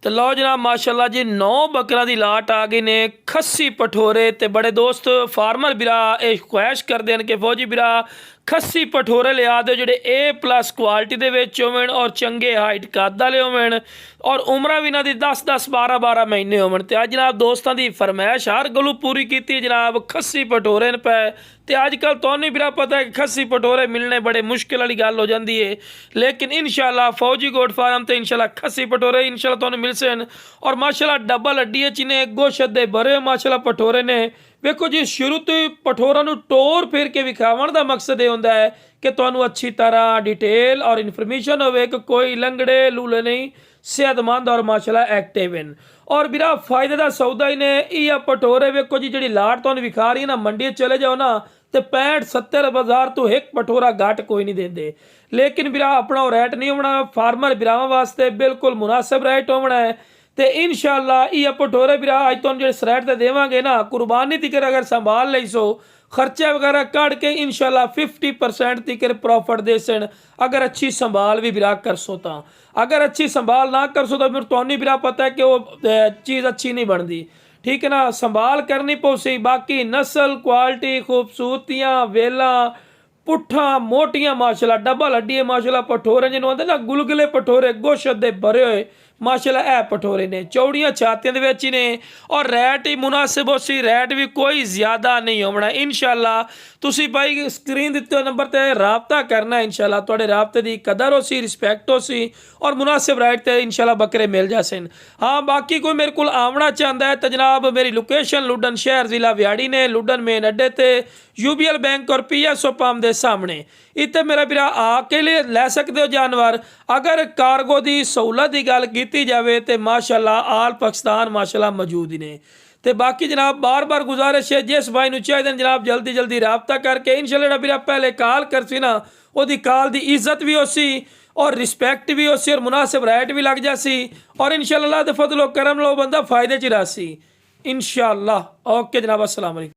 तो लो जनाब माशाल्लाह जी 9 बकरा की लाट आ गई ने खस्सी पठोरे। तो बड़े दोस्त फार्मर बिरा ये ख्वाहिश करते हैं कि फौजी बिरा खस्सी पठोरे लिया दो जोड़े A+ क्वालिटी दे विच होवन और चंगे हाइट कद वाले होवन और उम्र भी इन्हां दी 10-10 12-12 महीने होवन। ते अज जनाब दोस्तों की फरमाइश हर गलू पूरी की जनाब खस्सी पठोरे न पे। तो अजकल तुहानूं बिरा पता है कि खस्सी पठोरे मिलने बड़े मुश्किल वाली गल हो जाती है, लेकिन इंशाल्लाह फौजी गोट फार्म तो इंशाल्लाह खस्सी पठोरे इंशाल्लाह तुहानूं मिल सन। और माशाल्लाह डबल हड्डी ने गोशत दे भरे माशाल्लाह पठोरे ने। वेखो जी शुरू तो ही पठोरा नूं टोर फेर के विखावन का मकसद ये होंदा है कि तुहानूं अच्छी तरह डिटेल और इन्फॉर्मेशन होवे कि कोई लंगड़े लूले नहीं, सेहतमंद और माशाल्लाह एक्टिव हैं। और बिरा फायदे का सौदा ही ने यह पठोरे। वेखो जी जी लाट तुहानूं विखा रही है ना, मंडी चले जाओ ना तो 65-70 हज़ार तो एक पठोरा घट कोई नहीं देंदे। लेकिन बिरा अपना रेट नहीं होना, फार्मर बिरावां वास्ते बिल्कुल मुनासिब रेट होना है। तो इंशाल्लाह ये पठोरे बिरा अज तुहानूं जिहड़े सरेट ते देवांगे ना, कुर्बानी तिकर अगर संभाल लई सो खर्चा वगैरह कढ़ के इंशाल्लाह 50% तिकर प्रॉफिट दे सन अगर अच्छी संभाल भी बिरा कर सो। तो अगर अच्छी संभाल ना कर सो तो फिर तुहानूं बिरा पता है कि वो चीज़ अच्छी नहीं बनती, ठीक है ना। संभाल करनी पौसी, बाकी नस्ल क्वालिटी खूबसूरतियाँ वेला पुट्ठा मोटियां माशाल्लाह डबल हड्डी माशाल्लाह पठोरे जिन्होंने आते ना गुलगुले पठोरे गोशत दे भरे हुए माशाल्लाह ए पठोरे ने चौड़ियां छातियां दे विच ही ने। और रेट ही मुनासिब हो सी, रेट भी कोई ज़्यादा नहीं होना। इंशाल्लाह तुसी भाई स्क्रीन दिते नंबर पर राबता करना, इंशाल्लाह तुहाडे राबते की कदर हो सी, रिस्पैक्ट हो सी और मुनासिब रेट पर इंशाल्लाह बकरे मिल जासन। हाँ बाकी कोई मेरे को आवना चाहता है तो जनाब मेरी लोकेशन लुडन शहर ज़िला व्याड़ी ने, लुडन मेन अड्डे ते UBL बैंक और PSO पंप के सामने इतने मेरा बिरा आके लै सकते हो जानवर। अगर कार्गो की सहूलत की गल की जाए तो माशाल्लाह आल पाकिस्तान माशाल्लाह मौजूद ही ने। तो बाकी जनाब बार बार गुजारिश है जिस भाई नूं चाहिए जनाब जल्दी जल्दी रबता करके इंशाल्लाह बिरा पहले कॉल कर सी ना वो कॉल की इज्जत भी हो सी और रिस्पैक्ट भी हो सी और मुनासिब रेट भी लग जासी और इंशाल्लाह दे फजलो करम लो बंदा फायदे च रहा सी इंशाल्लाह। ओके जनाब अस्सलाम वालेकुम।